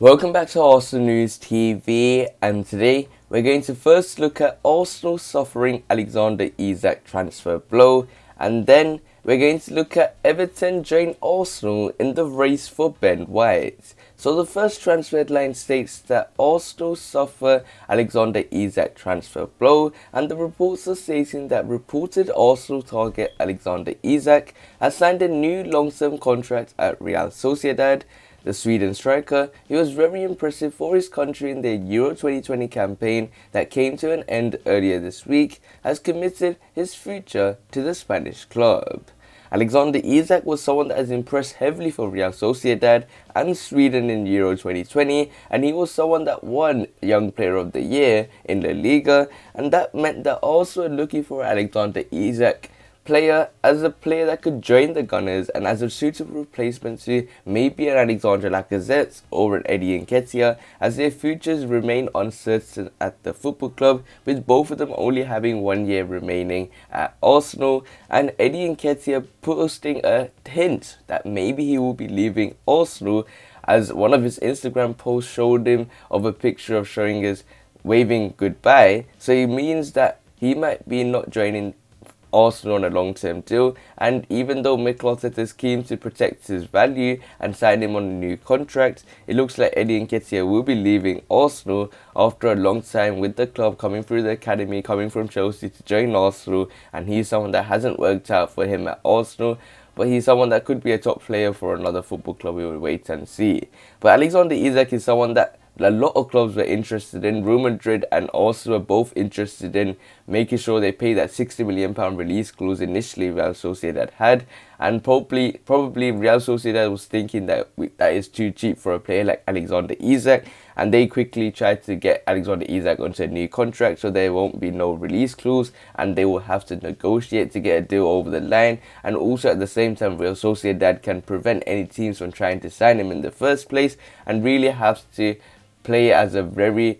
Welcome back to Arsenal News TV, and today we're going to first look at Arsenal suffering Alexander Isak transfer blow, and then we're going to look at Everton join Arsenal in the race for Ben White. So the first transfer headline states that Arsenal suffer Alexander Isak transfer blow, and the reports are stating that reported Arsenal target Alexander Isak has signed a new long-term contract at Real Sociedad. The Sweden striker, he was very impressive for his country in the Euro 2020 campaign that came to an end earlier this week, has committed his future to the Spanish club. Alexander Isak was someone that has impressed heavily for Real Sociedad and Sweden in Euro 2020, and he was someone that won Young Player of the Year in La Liga, and that meant that also were looking for Alexander Isak as a player that could join the Gunners and as a suitable replacement to maybe an Alexander Lacazette or an Eddie Nketiah, as their futures remain uncertain at the football club, with both of them only having 1 year remaining at Arsenal, and Eddie Nketiah posting a hint that maybe he will be leaving Arsenal, as one of his Instagram posts showed him of a picture of showing us waving goodbye. So it means that he might be not joining Arsenal on a long-term deal, and even though Mikel Arteta is keen to protect his value and sign him on a new contract, it looks like Eddie Nketiah will be leaving Arsenal after a long time with the club, coming through the academy, coming from Chelsea to join Arsenal, and he's someone that hasn't worked out for him at Arsenal, but he's someone that could be a top player for another football club. We will wait and see. But Alexander Isak is someone that a lot of clubs were interested in. Real Madrid and Arsenal are both interested in making sure they pay that £60 million release clause initially Real Sociedad had, and probably Real Sociedad was thinking that that is too cheap for a player like Alexander Isak, and they quickly tried to get Alexander Isak onto a new contract so there won't be no release clause, and they will have to negotiate to get a deal over the line, and also at the same time Real Sociedad can prevent any teams from trying to sign him in the first place, and really have to play as a very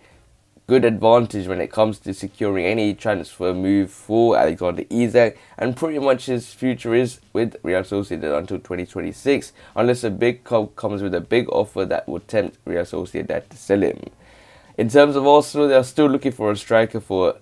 good advantage when it comes to securing any transfer move for Alexander Isak, and pretty much his future is with Real Sociedad until 2026, unless a big club comes with a big offer that would tempt Real Sociedad to sell him. In terms of Arsenal, they are still looking for a striker for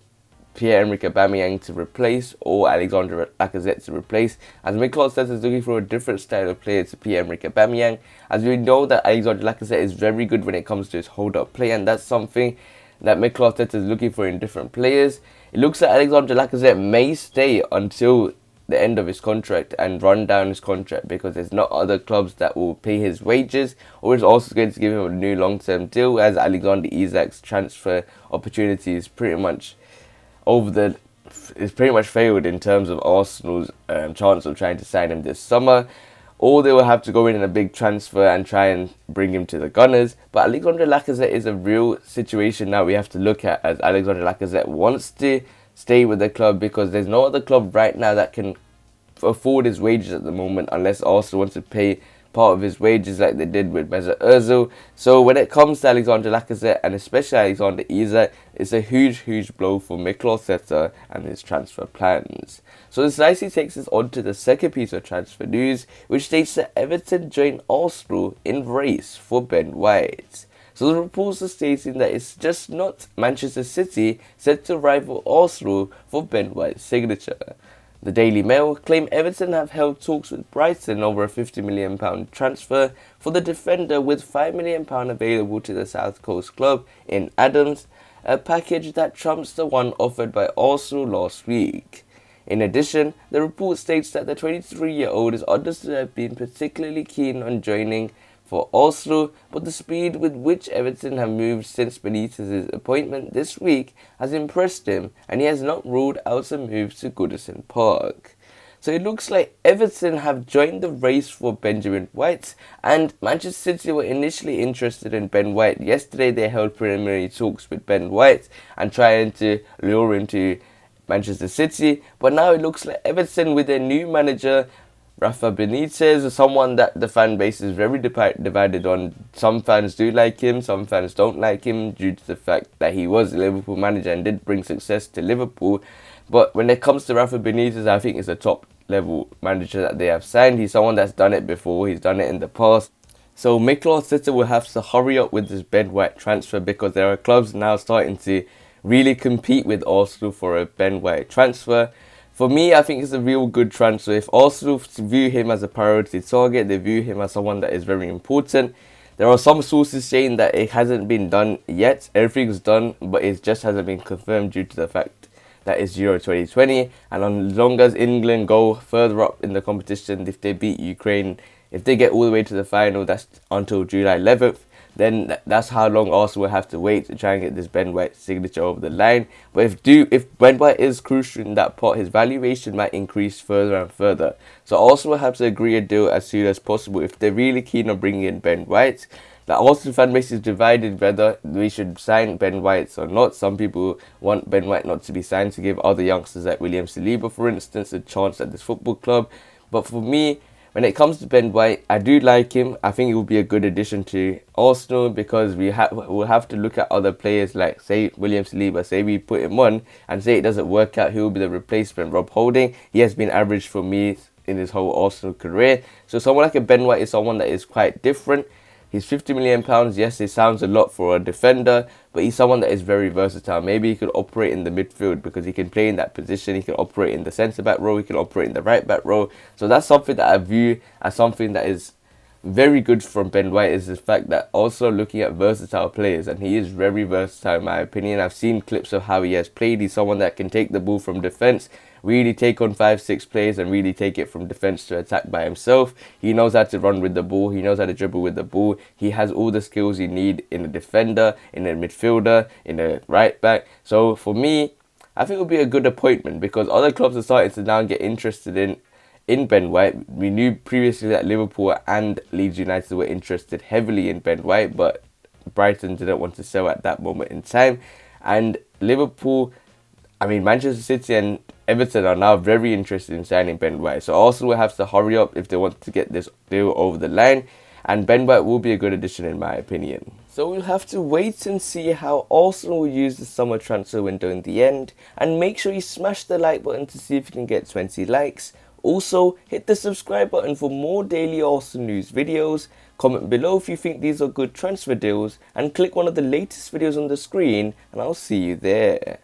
Pierre-Emerick Aubameyang to replace, or Alexander Lacazette to replace, as Mikel Arteta is looking for a different style of player to Pierre-Emerick Aubameyang, as we know that Alexander Lacazette is very good when it comes to his hold-up play, and that's something that Mikel Arteta is looking for in different players. It looks like Alexander Lacazette may stay until the end of his contract and run down his contract, because there's not other clubs that will pay his wages, or is also going to give him a new long-term deal, as Alexander Isak's transfer opportunity is pretty much failed in terms of Arsenal's chance of trying to sign him this summer, or they will have to go in a big transfer and try and bring him to the Gunners. But Alexander Lacazette is a real situation now we have to look at, as Alexander Lacazette wants to stay with the club because there's no other club right now that can afford his wages at the moment, unless Arsenal wants to pay part of his wages like they did with Mesut Ozil. So when it comes to Alexander Lacazette, and especially Alexander Isak, it's a huge blow for Mikel Arteta and his transfer plans. So this nicely takes us on to the second piece of transfer news, which states that Everton join Arsenal in race for Ben White. So the reports are stating that it's just not Manchester City set to rival Arsenal for Ben White's signature. The Daily Mail claim Everton have held talks with Brighton over a £50 million transfer for the defender, with £5 million available to the South Coast club in Adams, a package that trumps the one offered by Arsenal last week. In addition, the report states that the 23-year-old is understood to have been particularly keen on joining for Arsenal, but the speed with which Everton have moved since Benitez's appointment this week has impressed him, and he has not ruled out a move to Goodison Park. So it looks like Everton have joined the race for Benjamin White, and Manchester City were initially interested in Ben White. Yesterday they held preliminary talks with Ben White and trying to lure him to Manchester City, but now it looks like Everton, with their new manager Rafa Benitez, someone that the fan base is very divided on. Some fans do like him, some fans don't like him due to the fact that he was a Liverpool manager and did bring success to Liverpool. But when it comes to Rafa Benitez, I think he's a top level manager that they have signed. He's someone that's done it before, he's done it in the past. So Mikel Arteta will have to hurry up with this Ben White transfer, because there are clubs now starting to really compete with Arsenal for a Ben White transfer. For me, I think it's a real good transfer. If Arsenal view him as a priority target, they view him as someone that is very important. There are some sources saying that it hasn't been done yet. Everything's done, but it just hasn't been confirmed due to the fact that it's Euro 2020. And as long as England go further up in the competition, if they beat Ukraine, if they get all the way to the final, that's until July 11th. Then that's how long Arsenal will have to wait to try and get this Ben White signature over the line. But if Ben White is crucial in that part, his valuation might increase further and further. So Arsenal will have to agree a deal as soon as possible if they're really keen on bringing in Ben White. The Arsenal fan base is divided whether we should sign Ben White or not. Some people want Ben White not to be signed to give other youngsters like William Saliba, for instance, a chance at this football club. But for me, when it comes to Ben White, I do like him. I think he will be a good addition to Arsenal, because we'll have to look at other players like, say, William Saliba. Say we put him on and say it doesn't work out, he will be the replacement. Rob Holding, he has been average for me in his whole Arsenal career. So someone like a Ben White is someone that is quite different. He's £50 million. Yes, it sounds a lot for a defender, but he's someone that is very versatile. Maybe he could operate in the midfield because he can play in that position. He can operate in the centre-back role. He can operate in the right-back role. So that's something that I view as something that is very good from Ben White, is the fact that also looking at versatile players, and he is very versatile in my opinion. I've seen clips of how he has played. He's someone that can take the ball from defence, really take on 5-6 players and really take it from defence to attack by himself. He knows how to run with the ball. He knows how to dribble with the ball. He has all the skills you need in a defender, in a midfielder, in a right back. So for me, I think it will be a good appointment, because other clubs are starting to now get interested in Ben White. We knew previously that Liverpool and Leeds United were interested heavily in Ben White, but Brighton didn't want to sell at that moment in time. And Manchester City and Everton are now very interested in signing Ben White. So Arsenal will have to hurry up if they want to get this deal over the line. And Ben White will be a good addition in my opinion. So we'll have to wait and see how Arsenal will use the summer transfer window in the end. And make sure you smash the like button to see if you can get 20 likes. Also, hit the subscribe button for more daily Arsenal news videos. Comment below if you think these are good transfer deals. And click one of the latest videos on the screen. And I'll see you there.